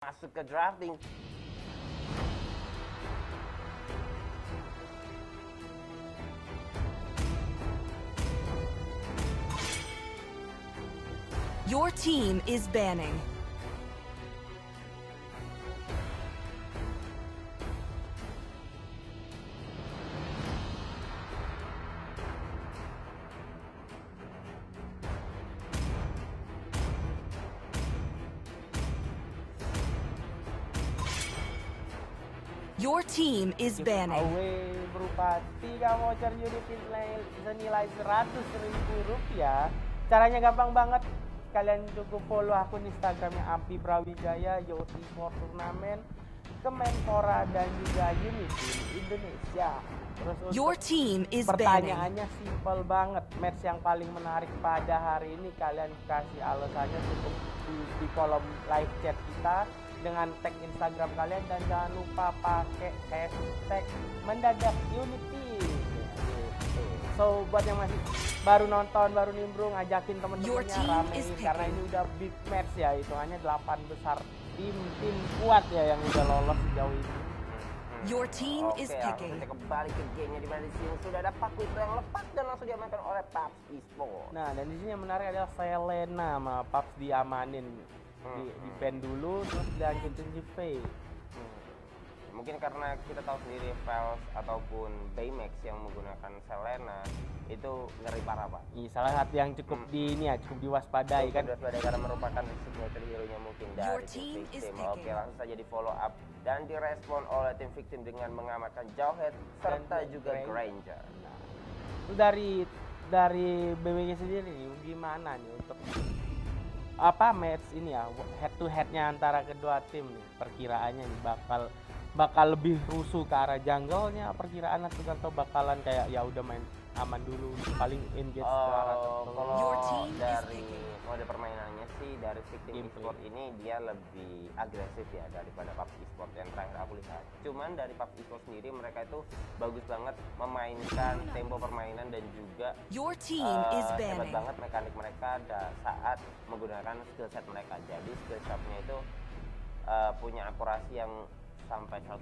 Masuk ke drafting. Your team is banning. Your team is banning. Away berupa 3 voucher unit senilai Rp100.000. Caranya gampang banget. Kalian cukup follow akun Instagramnya Ampi Brawijaya, Yoti Sport Turnamen, Kemenpora dan juga Unity Indonesia. Terus Your team is banning. pertanyaannya simple banget. Match yang paling menarik pada hari ini kalian kasih alasannya cukup di kolom live chat kita dengan tag Instagram kalian dan jangan lupa pakai hashtag mendadak Unity. So buat yang masih baru nonton, baru nimbrung, ajakin Your temen-temennya team ramein is karena picking. ini udah big match ya, hitungannya 8 besar tim kuat ya yang udah lolos sejauh ini. Your team Oke, is langsung picking. saja kembali ke gamenya di mana di sini sudah ada Pak Wito yang lepas dan langsung diamankan oleh Paps Esport. Nah, dan di sini yang menarik adalah Selena sama Paps diamanin. Di ban dulu terus dilanjutin si Faye. Mungkin karena kita tahu sendiri Vels ataupun Baymax yang menggunakan Selena itu ngeri parah, Pak. Salah satu yang cukup di ini ya, cukup diwaspadai kan. Karena merupakan signature hero-nya mungkin Your dari team tim is victim. picking. Oke, langsung saja di follow up dan direspon oleh tim victim dengan mengamankan Jawhead serta Dan juga Granger. Granger. Nah, itu dari BWG sendiri nih gimana nih untuk apa match ini ya, head to headnya antara kedua tim nih, perkiraannya nih bakal lebih rusuh ke arah jungle-nya perkiraan atau bakalan kayak ya udah main aman dulu paling engage ke arah turtle. Kalau Your team is dari picking. mode permainannya sih dari victim Gameplay. esport ini dia lebih agresif ya daripada PUBG esport yang terakhir aku lihat. Cuman dari PUBG esport sendiri mereka itu bagus banget memainkan tempo permainan dan juga Your team is hebat banning. banget mekanik mereka saat menggunakan skill set mereka. Jadi skill setnya itu punya akurasi yang sampai 100%,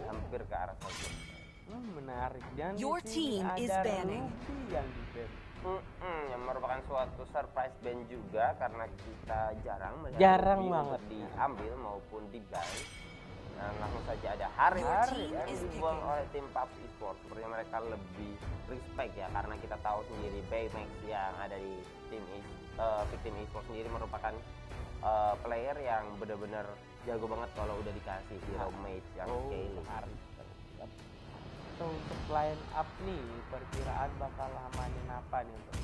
hampir ke arah 100%. Menarik. Dan di Your sini team is ada banning. Ruby yang di ban. Yang merupakan suatu surprise ban juga karena kita jarang melihat Jarang Ruby banget. untuk diambil maupun di ban. Dan langsung saja ada Haris Your team yang is dibuang picking. oleh tim PUBG Esport. Sepertinya mereka lebih respect ya karena kita tahu sendiri Baymax yang ada di tim victim esport sendiri merupakan player yang benar-benar jago banget kalau udah dikasih hero mage yang scaling. Haris. So, untuk line up nih perkiraan bakal amanin apa nih untuk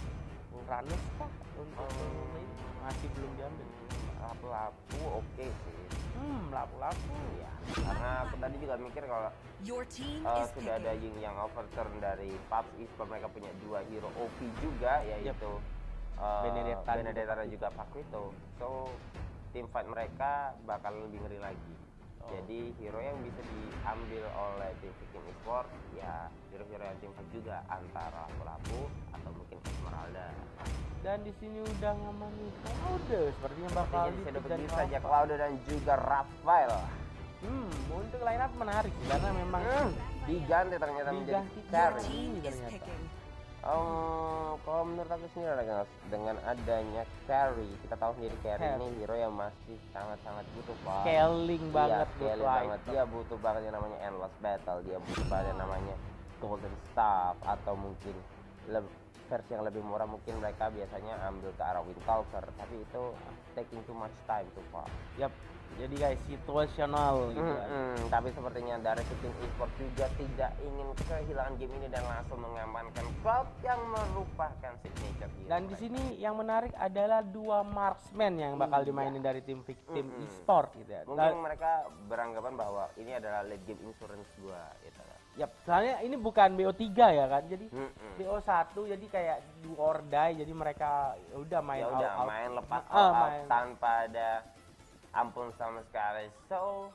Uranus kah untuk main masih belum diambil. Lapu-lapu oke sih. Lapu-lapu ya. Karena aku tadi juga mikir kalau Your team is sudah ada picking. Ying yang overturn dari PUBG Esport, mereka punya 2 hero OP juga yaitu Benedetta dan juga Paquito. So team fight mereka bakal lebih ngeri lagi. Jadi hero yang bisa diambil oleh tim victim esport ya hero-hero yang tim fight juga antara Lapu-Lapu atau mungkin Esmeralda. Dan di sini udah ngamanin Cloud sepertinya bakal Jadi saya dan begitu saja Cloud dan juga Raphael. untuk line up menarik sih karena memang Diganti ternyata menjadi diganti Your carry. team is ternyata. picking. Kalau menurut aku sendiri guys, dengan adanya carry, kita tahu sendiri carry Carry. ini hero yang masih sangat-sangat butuh Pak. Scaling banget Iya, scaling butuh banget. item. Dia butuh banget yang namanya endless battle, dia butuh banget yang namanya golden staff atau mungkin versi yang lebih murah mungkin mereka biasanya ambil ke arah Windtalker, tapi itu taking too much time tuh Pak. Yap. Jadi guys situasional gitu kan. Tapi sepertinya dari tim esport juga tidak ingin kehilangan game ini dan langsung mengamankan Cloud yang merupakan signature hero Dan di mereka. sini yang menarik adalah 2 marksman yang bakal Iya. dimainin dari tim victim e-sport gitu ya. Mungkin mereka beranggapan bahwa ini adalah late game insurance gua gitu kan. Yap, soalnya ini bukan BO3 ya kan. Jadi BO1 jadi kayak do or die, jadi mereka ya udah main Ya all udah out. main lepas Ah, all out main. tanpa ada ampun sama sekali. So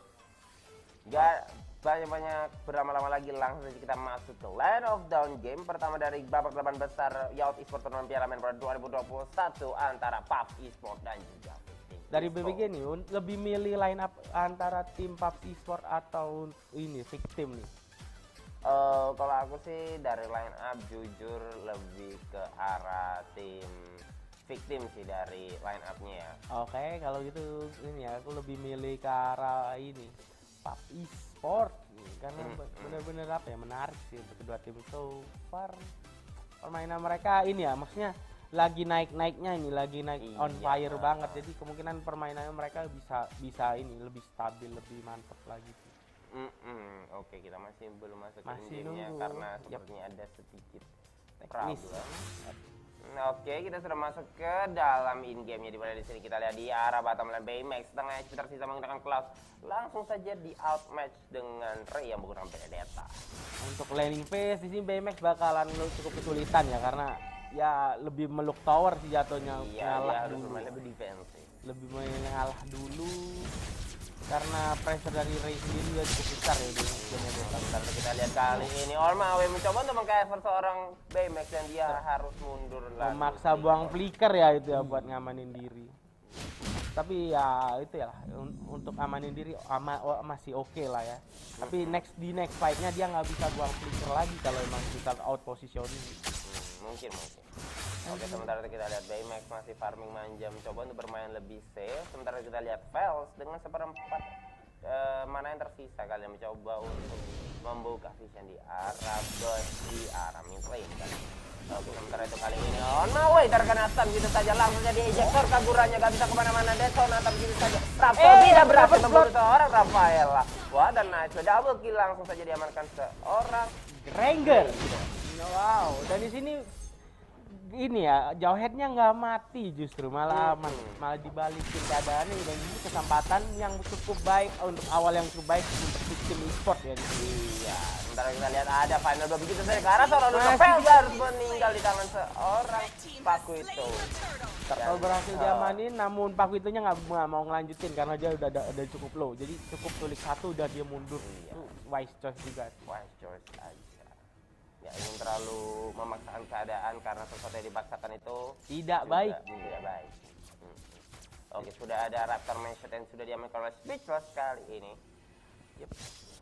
gak banyak-banyak berlama-lama lagi, langsung saja kita masuk ke Land of Down game pertama dari babak 8 besar Yacht Esport Turnamen Piala Menpora 2021 antara PUBG Esport dan juga Victim Dari BBG nih, lebih milih line up antara tim PUBG Esport atau ini Victim nih? Kalau aku sih dari line up jujur lebih ke arah tim Victim sih dari line up-nya ya. Oke, kalau gitu ini ya, aku lebih milih ke arah ini PUBG Esport karena bener-bener apa ya, menarik sih untuk kedua tim. So far permainan mereka ini ya, maksudnya lagi naik-naiknya ini, lagi naik on fire banget. Jadi kemungkinan permainannya mereka bisa ini lebih stabil, lebih mantap lagi. Oke, kita masih belum masuk ke Masih game-nya nunggu. karena sepertinya ada sedikit Teknis. problem. Oke, kita sudah masuk ke dalam in game-nya, di mana di sini kita lihat di arah bottom lane Baymax tengah HP tersisa menggunakan Cloud. Langsung saja di outmatch dengan Ray yang menggunakan Benedetta. Untuk laning phase di sini Baymax bakalan cukup kesulitan ya, karena ya lebih meluk tower sih jatuhnya. Iya, dia harus dulu. bermain lebih defensif. Lebih mengalah dulu karena pressure dari Ray sendiri juga cukup besar ya di Benedetta. Bentar, kita lihat kali ini Olmawe mencoba untuk meng-cover seorang Baymax dan dia harus mundur lagi. Memaksa buang flicker ya itu ya buat ngamanin diri. Tapi ya itu ya lah, untuk amanin diri masih oke lah ya. Tapi di next fight-nya dia nggak bisa buang flicker lagi kalau emang kita out positioning. Mungkin. Oke, sementara kita lihat Baymax masih farming manja, mencoba untuk bermain lebih safe. Sementara kita lihat Vels dengan seperempat mana yang tersisa, kalian mencoba untuk membuka vision di arah bus, di arah mid lane kan. Oke, sementara itu kali ini Olmawe terkena stun gitu saja, langsung jadi ejector kagurannya, gak bisa kemana-mana. Detonator gitu saja, Raptor tidak berhasil membunuh seorang Rafaela. Wah, dan nice, double kill langsung saja diamankan seorang Granger. Wow, dan di sini ini ya, Jawheadnya nggak mati, justru malah aman, malah dibalikin keadaannya. Dan ini kesempatan yang cukup baik untuk awal yang cukup baik untuk Victim Esport ya di sini. Iya, sementara kita lihat ada final dua begitu saja ke arah seorang Luka Velga harus meninggal di tangan seorang Paku itu. Turtle berhasil diamanin, namun Paku itunya nggak mau ngelanjutin karena dia udah cukup low. Jadi cukup tulik satu udah dia mundur. Itu wise choice juga. Wise choice aja. Ya, ingin terlalu memaksakan keadaan karena sesuatu yang dipaksakan itu Tidak baik. Tidak baik. Oke, sudah ada Raptor Manshot yang sudah diamankan oleh Speechless kali ini.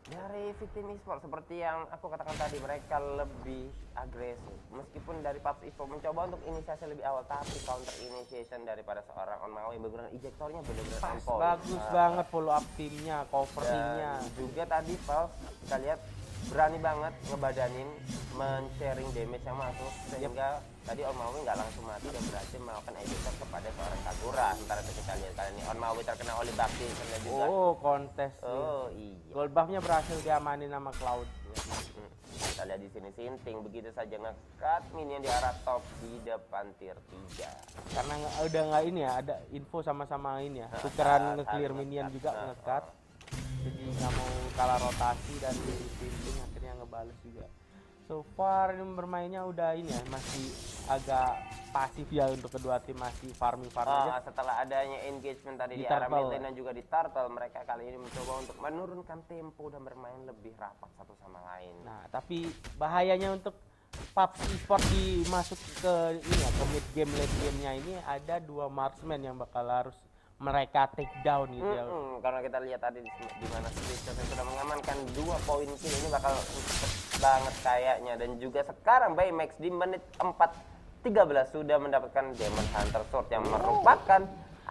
Dari Victim Esport seperti yang aku katakan tadi, mereka lebih agresif. Meskipun dari PUBG Esport mencoba untuk inisiasi lebih awal, tapi counter initiation daripada seorang Olmawe yang menggunakan ejektornya benar-benar on point. Bagus banget follow up timnya, cover timnya. Juga tadi Pals kita lihat berani banget ngebadanin, men-sharing damage yang masuk, sehingga tadi Olmawe nggak langsung mati dan berhasil melakukan ejector kepada seorang Kagura. Sementara itu kita lihat kali ini Olmawe terkena oleh Bakti juga. Oh, kontes. Iya. Gold buff-nya berhasil diamanin sama Cloud. Kita lihat di sini Sinting begitu saja nge-cut minion di arah top di depan tier 3. Karena udah nggak ini ya, ada info sama-sama ini ya, tukeran nge-clear minion juga nge-cut. Jadi nggak mau kalah rotasi dan Sinting akhirnya ngebales juga. So far ini bermainnya udah ini ya, masih agak pasif ya untuk kedua tim, masih farming aja. Setelah adanya engagement tadi di arah mid lane dan juga di Turtle, mereka kali ini mencoba untuk menurunkan tempo dan bermain lebih rapat satu sama lain. Nah, tapi bahayanya untuk PUBG Esport masuk ke ini ya, ke mid game late game-nya ini ada dua marksman yang bakal harus mereka take down gitu ya. Karena kita lihat tadi di mana Speechless yang sudah mengamankan 2 poin kill, ini bakal cepet banget kayaknya. Dan juga sekarang Baymax di menit 4:13 sudah mendapatkan Demon Hunter Sword yang merupakan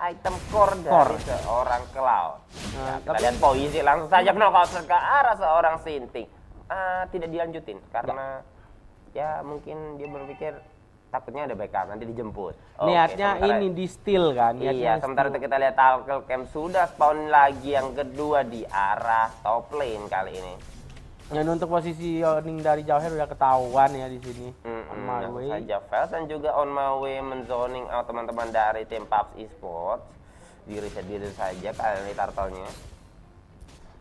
item core dari seorang Cloud. Nah, kita lihat Poisi langsung saja knockout ke arah seorang Sinting. Tidak dilanjutin karena ya mungkin dia berpikir takutnya ada backup nanti dijemput. Niatnya ini di steal kan? Iya, sementara itu kita lihat Tackle Camp sudah spawn lagi yang kedua di arah top lane kali ini. Dan untuk positioning dari Jawhead udah ketahuan ya di sini. On my way. Saja Vels dan juga On My Way menzoning out teman-teman dari tim PUBG Esports. Di reset diri saja kali ini turtle-nya.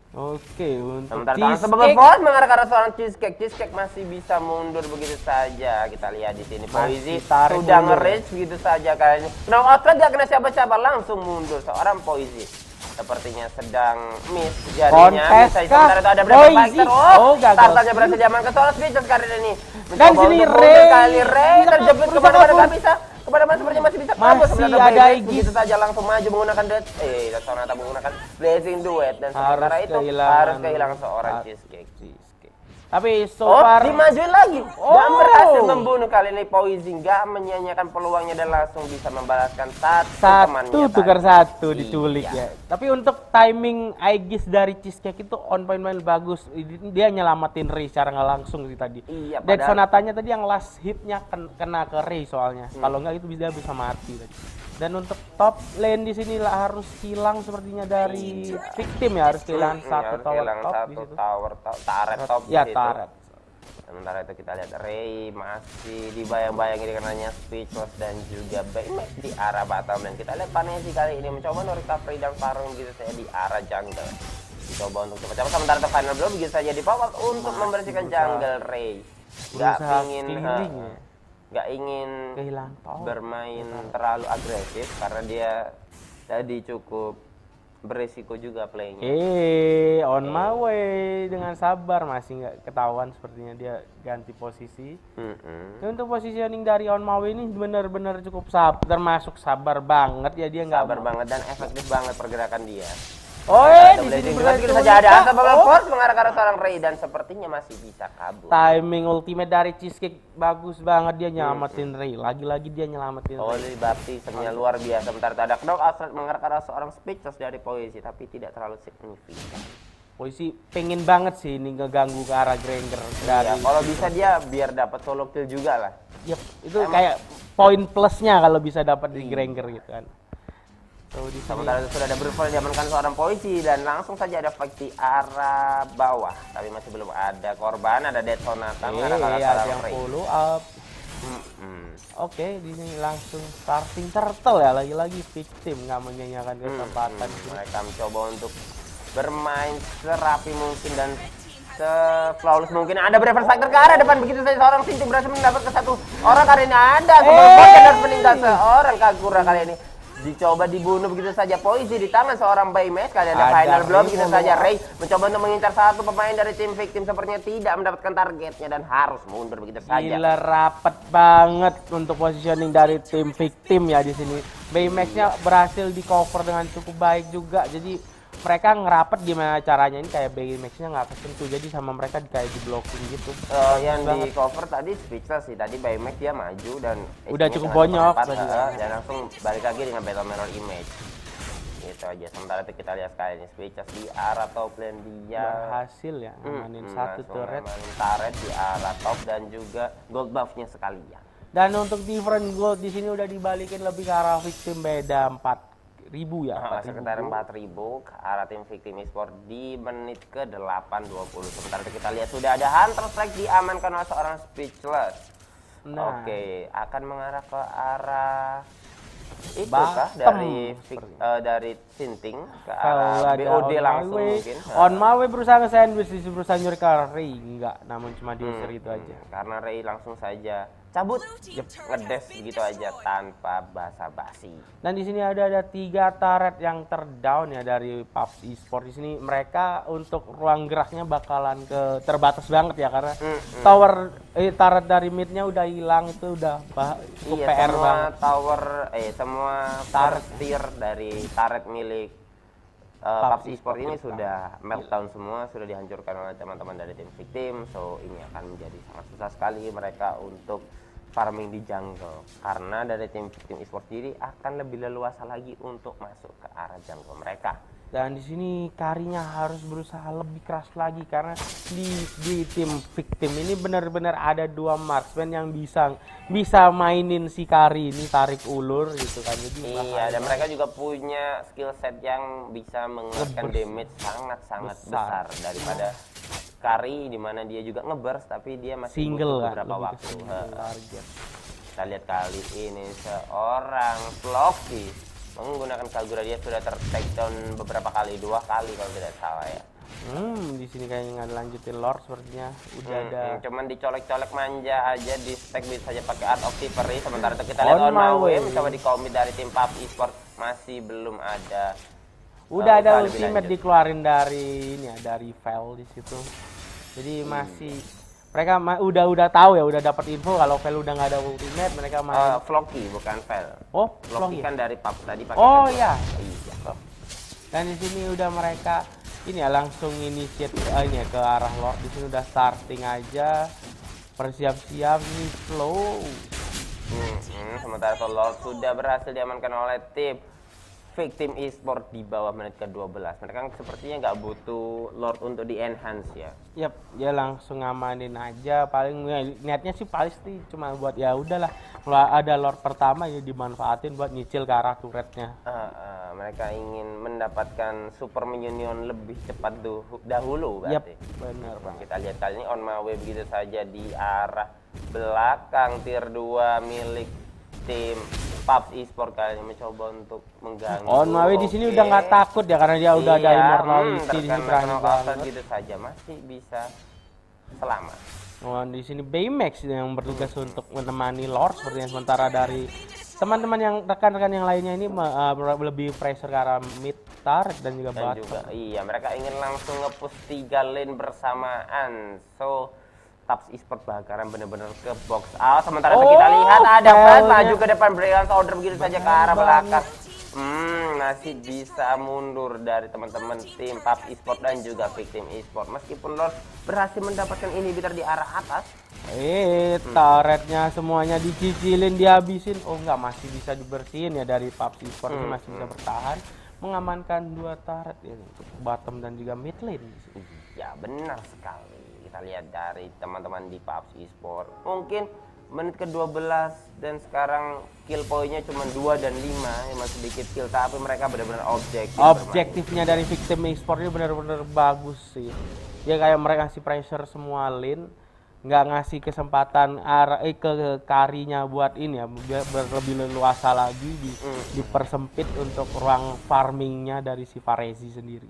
Oke, untuk sementara sebagai force mengarah ke arah seorang Cheesecake masih bisa mundur begitu saja. Kita lihat di sini Poisi sudah nge-rage begitu saja kali ini. Knockout lagi gak kena siapa-siapa, langsung mundur seorang Poisi. sepertinya sedang miss jarinya. Kontes Bisa kah? sementara itu ada berapa Boise. fighter. Oh, gagal. Startnya berhasil diamankan soal Speechless kali ini. Dan Mencoba sini untuk Ray mundur kali Ray bisa terjepit berusaha kemana-mana kabur. nggak bisa. Kemana-mana sepertinya masih bisa kabur. Masih Sementara ada Baymax Aegis. begitu saja langsung maju menggunakan Sonata menggunakan Blazing Duet dan sementara itu harus kehilangan seorang Cheesecake. Tapi so Oh, far dimajuin lagi. Oh. Dan berhasil membunuh kali ini Poison, nggak menyanyiakan peluangnya dan langsung bisa membalaskan temannya satu tukar tadi. satu Iya. diculik ya. Tapi untuk timing Aegis dari Cheesecake itu on point main bagus. Dia nyelamatin Ray secara nggak langsung sih tadi. Iya, Dan padahal- sonatanya tadi yang last hitnya kena ke Ray soalnya. Kalau nggak itu dia bisa mati tadi. Dan untuk top lane di sini lah harus hilang sepertinya dari victim ya, harus kehilangan satu harus tower kehilangan top di satu situ. turret top di Ya, situ. turret. Sementara itu kita lihat Ray masih dibayang-bayangi karenanya Speechless dan juga Baymax di arah bottom, dan kita lihat Panesi kali ini mencoba no recovery dan farming begitu saja di arah jungle. Dicoba untuk cepat-cepat, sementara itu final blow begitu saja di power untuk membersihkan jungle Ray. Nggak berusaha ingin clearing ya. nggak ingin Kehilangan tower. bermain terlalu agresif karena dia tadi cukup berisiko juga playnya. On my way dengan sabar, masih nggak ketahuan sepertinya dia ganti posisi. Untuk positioning dari On my way ini benar-benar cukup termasuk sabar banget ya, dia nggak Sabar banget dan efektif banget pergerakan dia. Oh, Ada di blazing sini juga berhasil saja ada menyita. Unstoppable Oh. Force mengarah ke arah seorang Ray dan sepertinya masih bisa kabur. Timing ultimate dari Cheesecake bagus banget, dia nyelamatin Ray. Lagi-lagi dia nyelamatin Ray. Holy baptismnya luar biasa. Sebentar ada knock out mengarah ke arah seorang Speechless dari Poisi, tapi tidak terlalu signifikan. Posisi pengen banget sih ini ngeganggu ke arah Granger Ya, dari. kalau bisa dia biar dapat solo kill juga lah. Yep, itu kayak poin plusnya kalau bisa dapat di Granger gitu kan. So, di sini Sementara itu sudah ada berfall diamankan seorang Poisi dan langsung saja ada fight di arah bawah, tapi masih belum ada korban. Ada Dead Sonata mengarah ke arah ada seorang yang Ray. follow up. Oke, di sini langsung starting turtle ya, lagi-lagi victim nggak menyanyiakan kesempatan. Mereka mencoba untuk bermain serapi mungkin dan se-flawless mungkin. Ada Braver Factor ke arah depan, begitu saja seorang Sinti berhasil mendapatkan satu orang kali ini. Ada Bot dan meninggal seorang Kagura kali ini. Dicoba dibunuh begitu saja Poisi di tangan seorang Baymax. Kali ada final blow begitu saja. Ray mencoba untuk mengincar satu pemain dari tim victim, sepertinya tidak mendapatkan targetnya dan harus mundur begitu saja. Gila, rapet banget untuk positioning dari tim victim ya di sini. Baymax-nya berhasil di cover dengan cukup baik juga. Jadi mereka ngerapet gimana caranya, ini kayak Baymax-nya nggak kesentuh, jadi sama mereka kayak di blocking gitu. Yang di cover tadi Speechless sih, tadi Baymax dia maju dan Udah HP-nya cukup kena bonyok 4, tadi. dan langsung balik lagi dengan Battle Mirror Image. Gitu aja. Sementara itu kita lihat sekali ini Speechless di arah top lane dia Berhasil ya ngamanin satu langsung turret. ngamanin turret di arah top dan juga gold buff-nya sekalian. Dan untuk different gold di sini udah dibalikin lebih ke arah victim, beda 4.000 ya. 4.000. Sekitar 4.000 ke arah tim victim esport di menit ke 8.20. Sementara itu kita lihat sudah ada Hunter Strike diamankan oleh seorang Speechless. Nah. Oke, akan mengarah ke arah itu Bottom, kah dari Sinting ke Kalau arah ada BOD on langsung my way. mungkin. On my way berusaha nge-sandwich, berusaha nyuri ke Ray, enggak, namun cuma diusir itu aja. Karena Ray langsung saja cabut, ngedes gitu aja tanpa basa-basi. Dan di sini ada 3 turret yang terdown ya dari PUBG Esport. Di sini mereka untuk ruang geraknya bakalan terbatas banget ya, karena turret dari midnya udah hilang, itu udah cukup Iya, PR semua banget. semua turret tier dari turret milik PUBG Esport ini sudah meltdown semua, sudah dihancurkan oleh teman-teman dari tim victim. So ini akan menjadi sangat susah sekali mereka untuk farming di jungle, karena dari tim victim esport sendiri akan lebih leluasa lagi untuk masuk ke arah jungle mereka. Dan di sini Karinya harus berusaha lebih keras lagi, karena di tim victim ini benar-benar ada 2 marksman yang bisa mainin si Kari ini, tarik ulur gitu kan. Jadi Iya, dan mereka juga punya skill set yang bisa mengeluarkan damage sangat-sangat besar daripada Kari, dimana dia juga ngeburst tapi dia masih single butuh kan, beberapa lebih ke waktu. single target. Kita lihat kali ini seorang Floki menggunakan Kagura, dia sudah ter-takedown beberapa kali, 2 kali kalau tidak salah ya. Di sini kayaknya nggak lanjutin lore sepertinya, udah ada. Cuman dicolek-colek manja aja, di stack bisa saja pakai Art of Thievery. Sementara itu kita lihat On My Way mencoba di commit dari tim PUBG Esport, masih belum ada Udah ada usaha lebih ultimate lanjut. dikeluarin dari ini ya, dari Vel di situ. Jadi masih mereka udah tahu ya, udah dapat info kalau Vel udah nggak ada ultimate, mereka main. Floki bukan Vel. Oh, Floki Floki. kan dari PUBG tadi pakai Oh Vel. iya. Iya. Dan di sini udah mereka ini ya langsung initiate ini ya, ke arah Lord. Di sini udah starting aja. Persiap-siap nih flow. Sementara itu Lord sudah berhasil diamankan oleh tim Victim Esport di bawah menit ke-12. Mereka kan sepertinya nggak butuh Lord untuk di-enhance ya. Yap, dia langsung ngamanin aja. Paling ya, niatnya sih pasti cuma buat ya udahlah. Kalau ada Lord pertama ya dimanfaatin buat nyicil ke arah turretnya. Mereka ingin mendapatkan super minion lebih cepat dahulu Yap, berarti. benar banget. Kita lihat kali ini on my way begitu saja di arah belakang tier 2 milik tim PUBG Esport kali ini mencoba untuk mengganggu. On my way di sini udah nggak takut ya karena dia udah ada immortality di sini berani banget. Gitu saja masih bisa selamat. Oh, di sini Baymax yang bertugas untuk menemani Lord sepertinya, sementara dari teman-teman yang rekan-rekan yang lainnya ini lebih pressure ke arah mid turret dan juga Dan bottom. juga iya mereka ingin langsung nge-push 3 lane bersamaan. So PUBG Esport bakaran benar-benar ke box out. Sementara itu kita lihat ada Fred maju ke depan, Brilliance Order begitu saja ke arah belakang. Masih bisa mundur dari teman-teman tim PUBG Esport dan juga Victim Esport. Meskipun Lord berhasil mendapatkan inhibitor di arah atas. Turretnya semuanya dicicilin, dihabisin. Oh enggak, masih bisa dibersihin ya dari PUBG Esport ini, masih bisa bertahan mengamankan 2 turret ya, untuk bottom dan juga mid lane. Ya benar sekali. Kita lihat dari teman-teman di PUBG Esport. Mungkin menit ke-12 dan sekarang kill poinnya cuma 2 dan 5, ya masih sedikit kill, tapi mereka benar-benar Objektifnya dari Victim Esport ini benar-benar bagus sih. Dia kayak mereka ngasih pressure semua lane, nggak ngasih kesempatan ke karinya buat ini ya, biar lebih leluasa lagi dipersempit untuk ruang farmingnya dari si Farezi sendiri.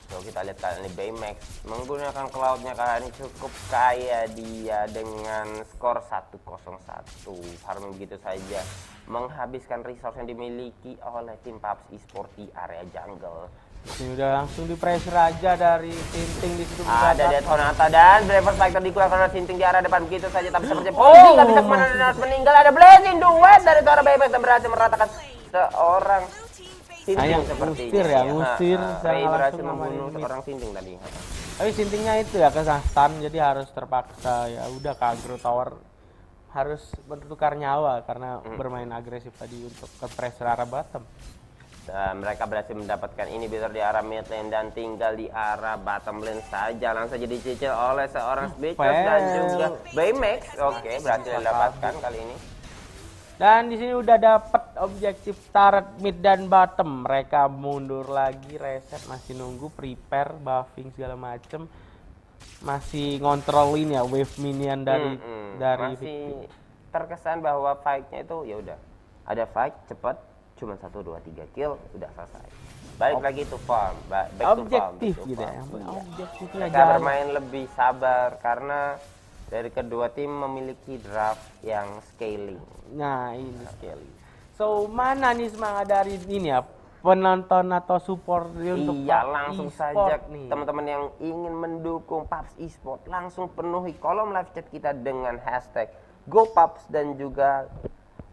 So kita lihat kali ini Baymax menggunakan cloudnya kali ini cukup kaya dia dengan skor 1-0-1. Farming begitu saja menghabiskan resource yang dimiliki oleh tim PUBG Esport di area jungle. Ini udah langsung di pressure aja dari Sinting di situ. Ada Dead Sonata dan Driver Fighter dikeluarkan oleh Sinting di arah depan begitu saja, tapi seperti nggak bisa kemana dan harus meninggal. Ada Blazing Duet dari seorang Baymax dan berhasil meratakan seorang Sinting sepertinya. Ngusir Ray berhasil membunuh seorang Sinting tadi. Tapi Sintingnya itu ya ke stun, jadi harus terpaksa ya udah ke aggro tower, harus bertukar nyawa karena bermain agresif tadi untuk ke pressure arah bottom. Dan mereka berhasil mendapatkan inhibitor di arah mid lane dan tinggal di arah bottom lane saja. Langsung saja dicicil oleh seorang Speechless dan juga Baymax. Oke, berhasil didapatkan kali ini. Dan di sini udah dapet objektif turret mid dan bottom. Mereka mundur lagi, reset, masih nunggu, prepare, buffing segala macem. Masih ngontrolin ya wave minion dari masih terkesan bahwa fight-nya itu ya udah ada fight cepat, cuma 1 2 3 kill udah selesai. Balik lagi to farm, back objektif to farm, gitu ya. Iya. Objektifnya Mereka bermain lebih sabar karena dari kedua tim memiliki draft yang scaling. Nah ini sekali. So mana nih semangat dari ini ya penonton atau support untuk langsung saja nih. teman-teman yang ingin mendukung PUBG Esport langsung penuhi kolom live chat kita dengan hashtag GoPubs dan juga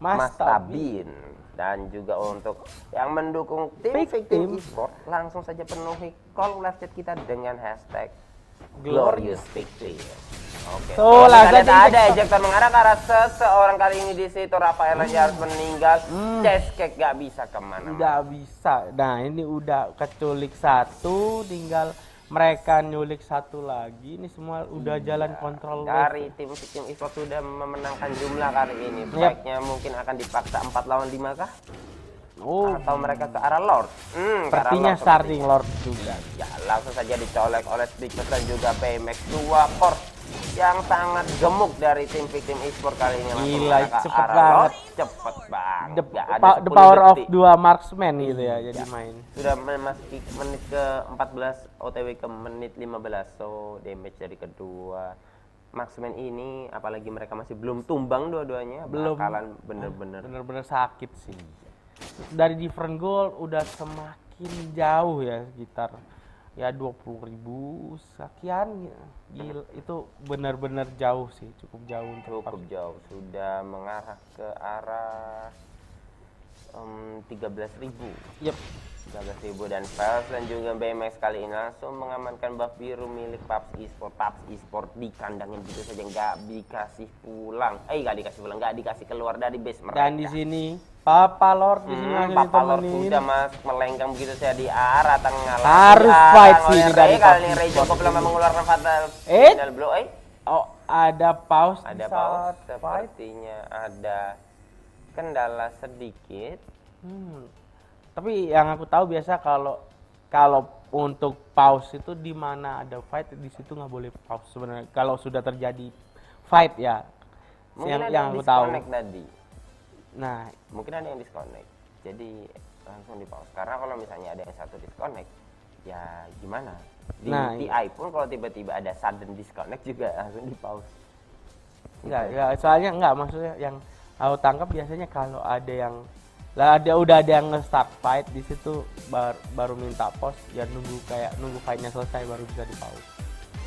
Mas Tabin. Dan juga untuk yang mendukung tim Victim Esport langsung saja penuhi kolom live chat kita dengan hashtag Glorious Victory. Oke. So, ada ejector mengarah ke arah seseorang kali ini di situ. Rafael aja harus meninggal. Cheesecake gak bisa kemana-mana. Nggak bisa. Nah ini udah keculik satu, tinggal mereka nyulik satu lagi. Ini semua udah jalan kontrol. Dari tim Esport sudah memenangkan jumlah kali ini. Fight-nya mungkin akan dipaksa 4 lawan 5 kah? Atau mereka ke arah Lord. Sepertinya starting Lord juga. Ya, langsung saja dicolek oleh Speechless dan juga Baymax. 2 force yang sangat gemuk dari tim Victim Esport kali ini. Gila, cepet banget. Cepet banget. The power of 2 marksman gitu ya, jadi main. Sudah memasuki menit ke 14, OTW ke menit 15. So damage dari kedua marksman ini, apalagi mereka masih belum tumbang dua-duanya, bakalan bener-bener sakit sih. dari different goal udah semakin jauh ya, sekitar ya 20.000 sekian ya. Gila, itu benar-benar jauh sih, cukup jauh untuk Cukup jauh, sudah mengarah ke arah 13.000. Yep. 13.000 dan Pels dan juga BMX kali ini langsung mengamankan buff biru milik PUBG Esport. PUBG Esport dikandangin begitu saja, nggak dikasih pulang. Nggak dikasih keluar dari base mereka. Dan di sini Papa Lord di sini langsung Papa Lord ditemenin. udah melenggang begitu saya di arah tengah. Harus fight sini dari kali ini PUBG Ray Esport cukup lama ini. mengeluarkan fatal Eh? final blow. Oh, ada pause Ada di pause, saat fight. sepertinya ada kendala sedikit. Tapi yang aku tahu biasa kalau untuk pause itu di mana ada fight di situ nggak boleh pause sebenarnya. Kalau sudah terjadi fight ya. Mungkin ada yang aku tahu. disconnect tadi. Nah, Mungkin ada yang disconnect. Jadi langsung di pause. Karena kalau misalnya ada yang satu disconnect, ya gimana? Di Nah, TI pun kalau tiba-tiba ada sudden disconnect juga langsung di pause. ya soalnya enggak, maksudnya yang aku tangkap biasanya kalau ada yang udah ada yang nge-start fight di situ baru minta pause, ya nunggu fightnya selesai baru bisa di pause.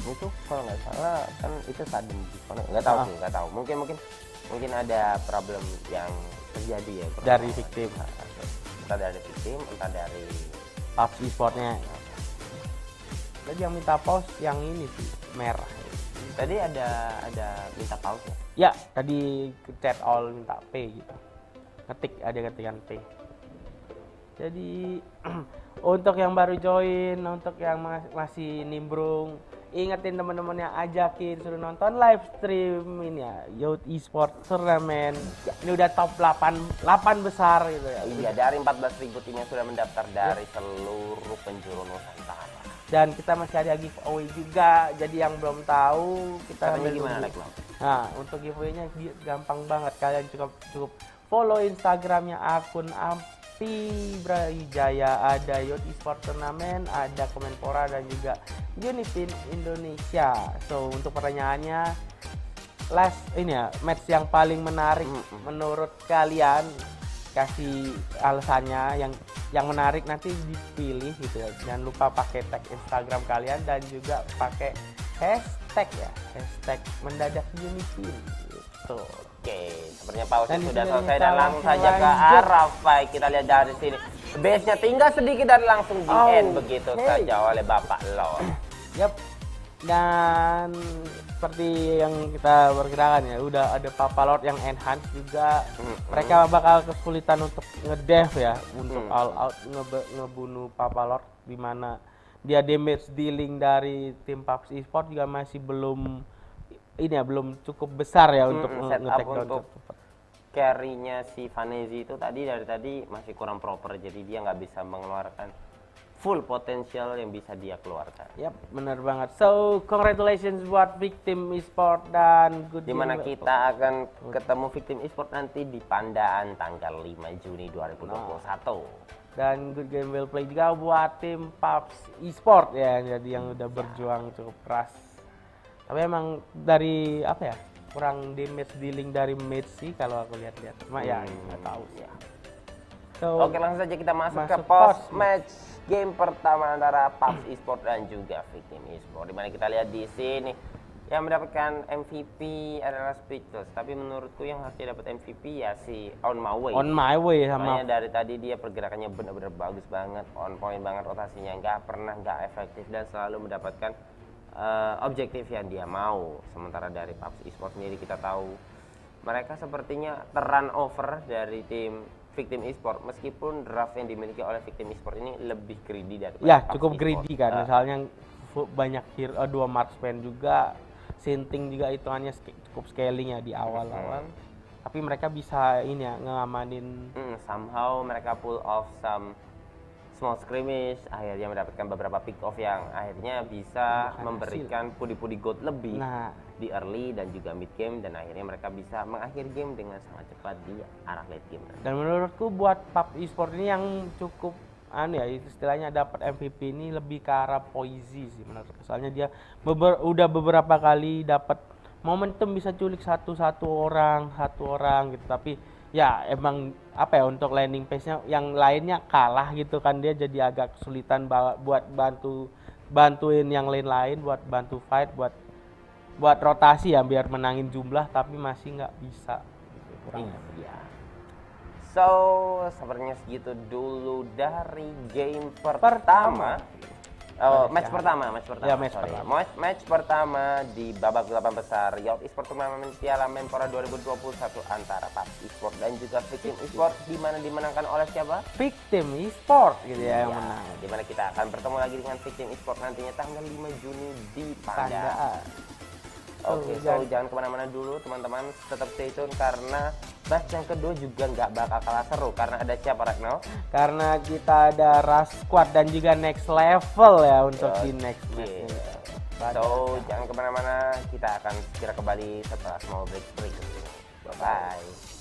Itu kalau nggak salah kan itu sudden disconnect. Nggak tahu. Mungkin ada problem yang terjadi ya Dari victim. Entah dari victim, entah dari PUBG Sportnya. Jadi yang minta pause yang ini sih merah. tadi ada minta pause ya. Ya, tadi ke chat all minta P gitu. Ada ketikan P. Jadi untuk yang baru join, untuk yang masih nimbrung, ingetin teman-teman yang ajakin suruh nonton live stream ini ya, Youth Esport Turnamen. Ini udah top 8 besar gitu ya. Iya, dari 14.000 tim yang sudah mendaftar dari seluruh penjuru Nusantara. Dan kita masih ada giveaway juga. Jadi yang belum tahu kita Caranya gimana, Like? Nah, untuk giveaway-nya gampang banget. Kalian cukup follow Instagramnya akun Api Brawijaya, ada Youth Esport Turnamen, ada Kemenpora dan juga Unifin Indonesia. So untuk pertanyaannya, match yang paling menarik menurut kalian, kasih alasannya yang menarik, nanti dipilih gitu ya. Jangan lupa pakai tag Instagram kalian dan juga pakai hashtag mendadak Unifin gitu. Oke, sepertinya pause Dan sudah di sini selesai kita dan langsung langsung saja ke lanjut. arah fight. Kita lihat dari sini. Base-nya tinggal sedikit dan langsung di end begitu saja oleh Bapak Lord. Yap. Dan seperti yang kita perkirakan ya, udah ada Papa Lord yang enhance juga. Mereka bakal kesulitan untuk ngedev ya, untuk all out ngebunuh Papa Lord, di mana dia damage dealing dari tim PUBG Esport juga masih belum cukup besar ya untuk setup untuk carry-nya si Vanezi itu dari tadi masih kurang proper, jadi dia nggak bisa mengeluarkan full potensial yang bisa dia keluarkan. Yap, benar banget. So, congratulations buat Victim Esport dan Good Dimana Game. kita akan ketemu Victim Esport nanti di Pandaan tanggal 5 Juni 2021. Dan Good Game Well Play juga buat tim PUBG Esport ya, jadi yang udah berjuang cukup keras. Tapi emang dari kurang damage dealing dari match sih kalau aku lihat-lihat. Cuma ya nggak tahu ya. So, Oke, langsung saja kita masuk ke masuk post post match game pertama antara PUBG Esport dan juga Victim Esport. Dimana kita lihat di sini yang mendapatkan MVP adalah Speechless. Tapi menurutku yang harusnya dapat MVP ya si On My Way. On My Way sama Soalnya dari tadi dia pergerakannya benar-benar bagus banget, on point banget, rotasinya nggak efektif dan selalu mendapatkan objektif yang dia mau. Sementara dari PUBG Esport sendiri kita tahu mereka sepertinya terrun over dari tim Victim Esport, meskipun draft yang dimiliki oleh Victim Esport ini lebih greedy dari ya PUBG cukup Esport. greedy kan. Misalnya banyak hero, 2 marksman juga, Sinting juga hitungannya cukup scaling ya di awal-awal. Tapi mereka bisa ngamanin. Somehow mereka pull off some small skirmish, akhirnya mendapatkan beberapa pick off yang akhirnya bisa memberikan pudi-pudi gold lebih di early dan juga mid game, dan akhirnya mereka bisa mengakhiri game dengan sangat cepat di arah late game. Dan menurutku buat PUBG Esport ini yang cukup istilahnya dapat MVP ini lebih ke arah Poisy sih menurutku. Soalnya dia udah beberapa kali dapat momentum bisa culik satu orang gitu, tapi ya emang apa ya, untuk landing page-nya yang lainnya kalah gitu kan, dia jadi agak kesulitan buat bantuin yang lain buat bantu fight, buat rotasi ya biar menangin jumlah, tapi masih nggak bisa gitu, kurang lebih. Iya. So, sepertinya segitu dulu dari game pertama. Match pertama. Ya, match sorry. pertama. Match pertama di babak 8 besar Yacht Esports Turnamen Piala Menpora 2021 antara PUBG Esports dan juga Victim Esports, di mana dimenangkan oleh siapa? Victim Esports gitu ya yang Iya, menang. di mana kita akan bertemu lagi dengan Victim Esports nantinya tanggal 5 Juni di Padang. Tandaan. Oke, so jangan kemana-mana dulu teman-teman, tetap stay tune karena match yang kedua juga nggak bakal kalah seru karena ada siapa, Rekno? Karena kita ada Rush Squad dan juga next level ya untuk di next match ini. So jangan kemana-mana, kita akan segera kembali setelah small break berikut ini. Bye-bye.